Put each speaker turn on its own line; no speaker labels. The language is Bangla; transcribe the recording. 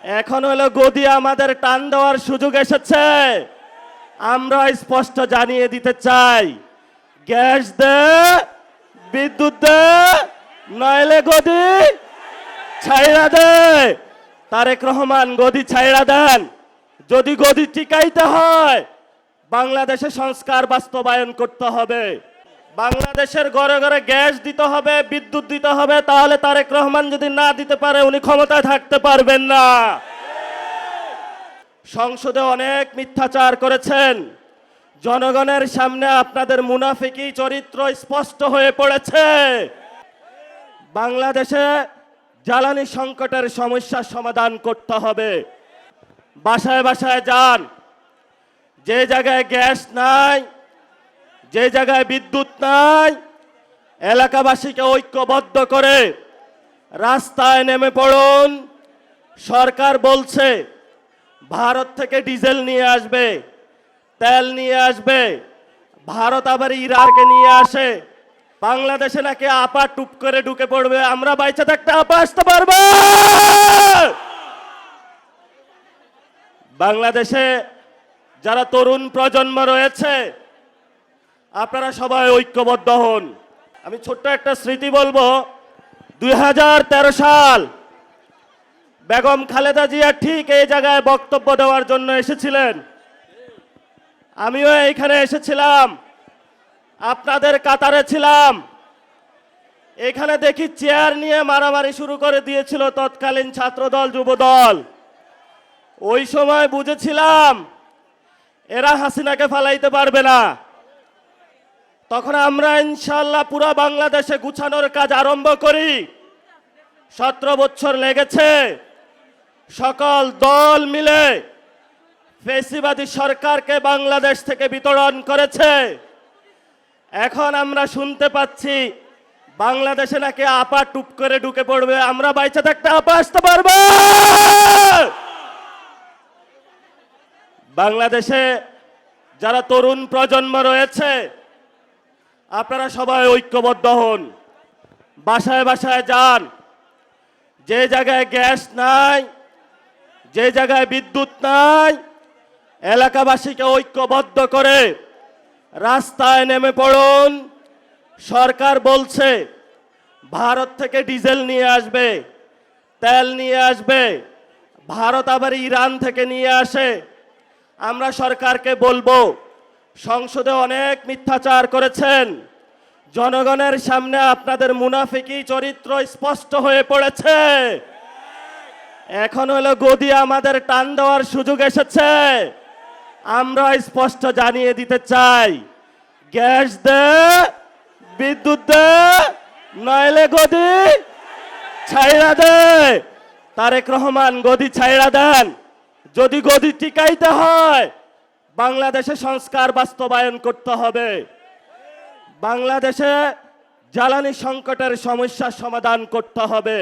এখন হলো গদি আমাদের টান দেওয়ার সুযোগ এসেছে। আমরা স্পষ্ট জানিয়ে দিতে চাই, গ্যাস দে, বিদ্যুৎ দে, নইলে গদি ছাইড়া দে। তারেক রহমান গদি ছাইড়া দেন। যদি গদি টিকাইতে হয় বাংলাদেশে সংস্কার বাস্তবায়ন করতে হবে। বাংলাদেশের ঘরে ঘরে গ্যাস দিতে হবে, বিদ্যুৎ দিতে হবে। তাহলে তারেক রহমান যদি না দিতে পারে উনি ক্ষমতায় থাকতে পারবেন না। সংসদে অনেক মিথ্যাচার করেছেন। জনগণের সামনে আপনাদের মুনাফিকি চরিত্র স্পষ্ট হয়ে পড়েছে। বাংলাদেশে জ্বালানি সংকটের সমস্যার সমাধান করতে হবে। বাসায় বাসায় যান, যে জায়গায় গ্যাস নাই, যে জায়গায় বিদ্যুৎ নাই, এলাকাবাসীকে ঐক্যবদ্ধ করে রাস্তায় নেমে পড়ুন। সরকার বলছে ভারত থেকে ডিজেল নিয়ে আসবে, তেল নিয়ে আসবে। ভারত আবার ইরানকে নিয়ে আসে। বাংলাদেশে নাকি আপা টুপ করে ঢুকে পড়বে। আমরা বাইচে থাকতে আপা আসতে পারবো? বাংলাদেশে যারা তরুণ প্রজন্ম রয়েছে আপনারা সবাই ঐক্যবদ্ধ হন। আমি ছোট্ট একটা স্মৃতি বলবো। 2013 সাল বেগম খালেদা জিয়া ঠিক এই জায়গায় বক্তব্য দেওয়ার জন্য এসেছিলেন। আমিও এইখানে এসেছিলাম, আপনাদের কাতারে ছিলাম। এখানে দেখি চেয়ার নিয়ে মারামারি শুরু করে দিয়েছিল তৎকালীন ছাত্রদল যুবদল। ওই সময় বুঝেছিলাম এরা হাসিনাকে ফালাইতে পারবে না। তখন আমরা ইনশাআল্লাহ পুরো বাংলাদেশে গুছানোর কাজ আরম্ভ করি। 17 বছর লেগেছে। সকল দল মিলে ফ্যাসিবাদী সরকারকে বাংলাদেশ থেকে বিতরণ করেছে। এখন আমরা শুনতে পাচ্ছি বাংলাদেশে নাকি আপা টুপ করে ঢুকে পড়বে। আমরা বাইচে থাকতে আপা আসতে পারবো? বাংলাদেশে যারা তরুণ প্রজন্ম রয়েছে আপনারা সবাই ঐক্যবদ্ধ হন। বাসায় বাসায় যান, যে জায়গায় গ্যাস নাই, যে জায়গায় বিদ্যুৎ নাই, এলাকাবাসীকে ঐক্যবদ্ধ করে রাস্তায় নেমে পড়ুন। সরকার বলছে ভারত থেকে ডিজেল নিয়ে আসবে, তেল নিয়ে আসবে। ভারত আবার ইরান থেকে নিয়ে আসে। আমরা সরকারকে বলবো, সংসদে অনেক মিথ্যাচার করেছেন। জনগণের সামনে আপনাদের মুনাফিকি চরিত্র স্পষ্ট হয়ে পড়েছে। এখন হলো গদি আমাদের টান দেওয়ার সুযোগ এসেছে। আমরা স্পষ্ট জানিয়ে দিতে চাই, গ্যাস দে, বিদ্যুৎ দে, নইলে গদি ছাইড়া দে। তারেক রহমান গদি ছাইড়া দেন। যদি গদি টিকাইতে হয় বাংলাদেশে সংস্কার বাস্তবায়ন করতে হবে। বাংলাদেশে জ্বালানি সংকটের সমস্যার সমাধান করতে হবে।